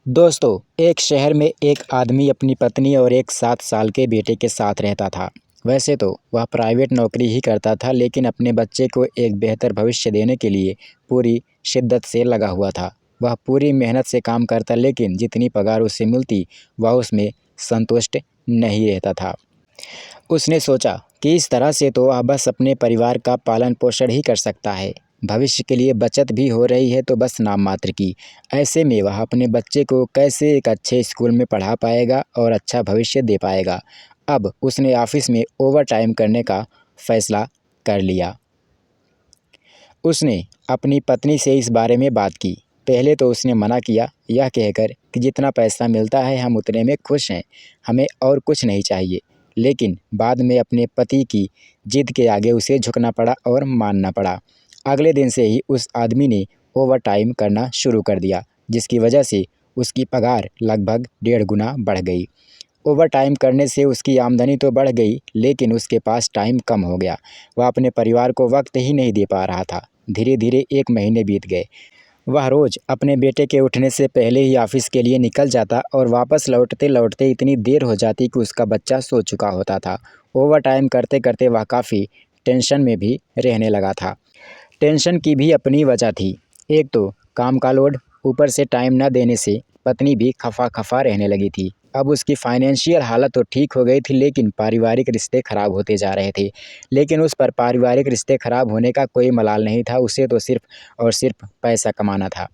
दोस्तों, एक शहर में एक आदमी अपनी पत्नी और एक 7 साल के बेटे के साथ रहता था। वैसे तो वह प्राइवेट नौकरी ही करता था, लेकिन अपने बच्चे को एक बेहतर भविष्य देने के लिए पूरी शिद्दत से लगा हुआ था। वह पूरी मेहनत से काम करता, लेकिन जितनी पगार उसे मिलती, वह उसमें संतुष्ट नहीं रहता था। उसने सोचा कि इस तरह से तो वह बस अपने परिवार का पालन पोषण ही कर सकता है। भविष्य के लिए बचत भी हो रही है, तो बस नाम मात्र की। ऐसे में वह अपने बच्चे को कैसे एक अच्छे स्कूल में पढ़ा पाएगा और अच्छा भविष्य दे पाएगा। अब उसने ऑफिस में ओवर टाइम करने का फैसला कर लिया। उसने अपनी पत्नी से इस बारे में बात की। पहले तो उसने मना किया, यह कहकर कि जितना पैसा मिलता है हम उतने में खुश हैं, हमें और कुछ नहीं चाहिए। लेकिन बाद में अपने पति की जिद के आगे उसे झुकना पड़ा और मानना पड़ा। अगले दिन से ही उस आदमी ने ओवर टाइम करना शुरू कर दिया, जिसकी वजह से उसकी पगार लगभग 1.5 गुना बढ़ गई। ओवर टाइम करने से उसकी आमदनी तो बढ़ गई, लेकिन उसके पास टाइम कम हो गया। वह अपने परिवार को वक्त ही नहीं दे पा रहा था। धीरे धीरे 1 महीने बीत गए। वह रोज़ अपने बेटे के उठने से पहले ही ऑफिस के लिए निकल जाता और वापस लौटते लौटते इतनी देर हो जाती कि उसका बच्चा सो चुका होता था। ओवर टाइम करते करते वह काफ़ी टेंशन में भी रहने लगा था। टेंशन की भी अपनी वजह थी। एक तो काम का लोड, ऊपर से टाइम न देने से पत्नी भी खफा खफा रहने लगी थी। अब उसकी फाइनेंशियल हालत तो ठीक हो गई थी, लेकिन पारिवारिक रिश्ते खराब होते जा रहे थे। लेकिन उस पर पारिवारिक रिश्ते खराब होने का कोई मलाल नहीं था, उसे तो सिर्फ और सिर्फ पैसा कमाना था।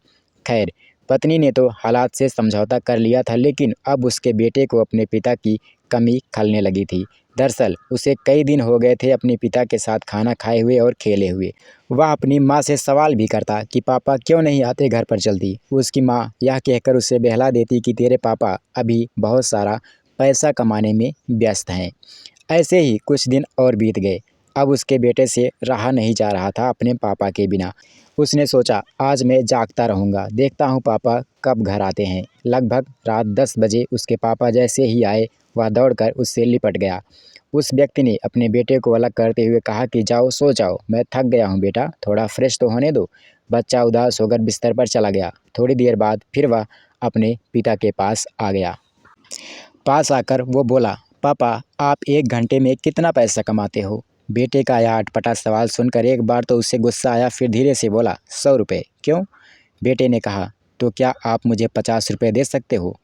खैर, पत्नी ने तो हालात से समझौता कर लिया था, लेकिन अब उसके बेटे को अपने पिता की कमी खलने लगी थी। दरअसल उसे कई दिन हो गए थे अपने पिता के साथ खाना खाए हुए और खेले हुए। वह अपनी माँ से सवाल भी करता कि पापा क्यों नहीं आते घर पर जल्दी। उसकी माँ यह कहकर उसे बहला देती कि तेरे पापा अभी बहुत सारा पैसा कमाने में व्यस्त हैं। ऐसे ही कुछ दिन और बीत गए। अब उसके बेटे से रहा नहीं जा रहा था अपने पापा के बिना। उसने सोचा, आज मैं जागता रहूँगा, देखता हूँ पापा कब घर आते हैं। लगभग रात 10 बजे उसके पापा जैसे ही आए, वह दौड़कर उससे लिपट गया। उस व्यक्ति ने अपने बेटे को अलग करते हुए कहा कि जाओ सो जाओ, मैं थक गया हूँ बेटा, थोड़ा फ्रेश तो होने दो। बच्चा उदास होकर बिस्तर पर चला गया। थोड़ी देर बाद फिर वह अपने पिता के पास आ गया। पास आकर वो बोला, पापा आप 1 घंटे में कितना पैसा कमाते हो? बेटे का यह अटपटा सवाल सुनकर एक बार तो उसे गुस्सा आया, फिर धीरे से बोला, 100 रुपये। क्यों? बेटे ने कहा, तो क्या आप मुझे 50 रुपये दे सकते हो?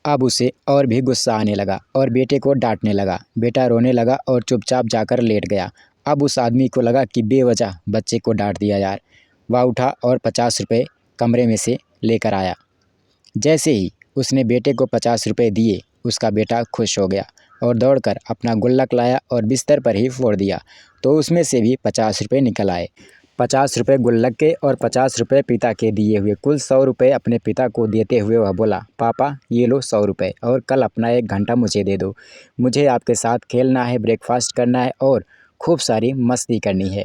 अब उसे और भी गुस्सा आने लगा और बेटे को डांटने लगा। बेटा रोने लगा और चुपचाप जाकर लेट गया। अब उस आदमी को लगा कि बेवजह बच्चे को डांट दिया यार। वह उठा और 50 रुपये कमरे में से लेकर आया। जैसे ही उसने बेटे को 50 रुपये दिए, उसका बेटा खुश हो गया और दौड़कर अपना गुल्लक लाया और बिस्तर पर ही फोड़ दिया। तो उसमें से भी 50 रुपये निकल आए। 50 रुपये गुल्लक के और 50 रुपये पिता के दिए हुए, कुल 100 रुपये अपने पिता को देते हुए वह बोला, पापा ये लो 100 रुपये और कल अपना 1 घंटा मुझे दे दो। मुझे आपके साथ खेलना है, ब्रेकफास्ट करना है और खूब सारी मस्ती करनी है।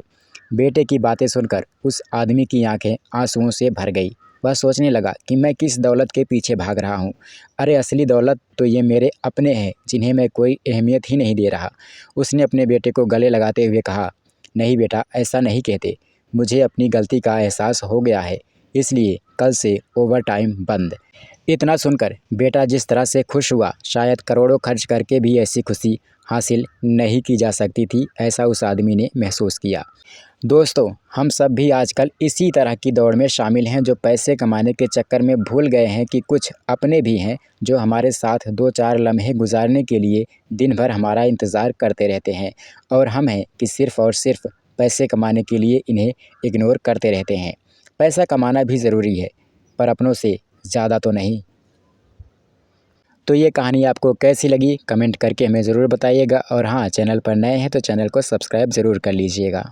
बेटे की बातें सुनकर उस आदमी की आंखें आंसुओं से भर गई। वह सोचने लगा कि मैं किस दौलत के पीछे भाग रहा हूँ। अरे असली दौलत तो ये मेरे अपने हैं, जिन्हें मैं कोई अहमियत ही नहीं दे रहा। उसने अपने बेटे को गले लगाते हुए कहा, नहीं बेटा, ऐसा नहीं कहते। मुझे अपनी गलती का एहसास हो गया है, इसलिए कल से ओवर टाइम बंद। इतना सुनकर बेटा जिस तरह से खुश हुआ, शायद करोड़ों खर्च करके भी ऐसी खुशी हासिल नहीं की जा सकती थी, ऐसा उस आदमी ने महसूस किया। दोस्तों, हम सब भी आजकल इसी तरह की दौड़ में शामिल हैं, जो पैसे कमाने के चक्कर में भूल गए हैं कि कुछ अपने भी हैं, जो हमारे साथ 2-4 लम्हे गुजारने के लिए दिन भर हमारा इंतज़ार करते रहते हैं, और हम हैं कि सिर्फ़ और सिर्फ पैसे कमाने के लिए इन्हें इग्नोर करते रहते हैं। पैसा कमाना भी ज़रूरी है, पर अपनों से ज़्यादा तो नहीं। तो ये कहानी आपको कैसी लगी, कमेंट करके हमें ज़रूर बताइएगा, और हाँ, चैनल पर नए हैं तो चैनल को सब्सक्राइब ज़रूर कर लीजिएगा।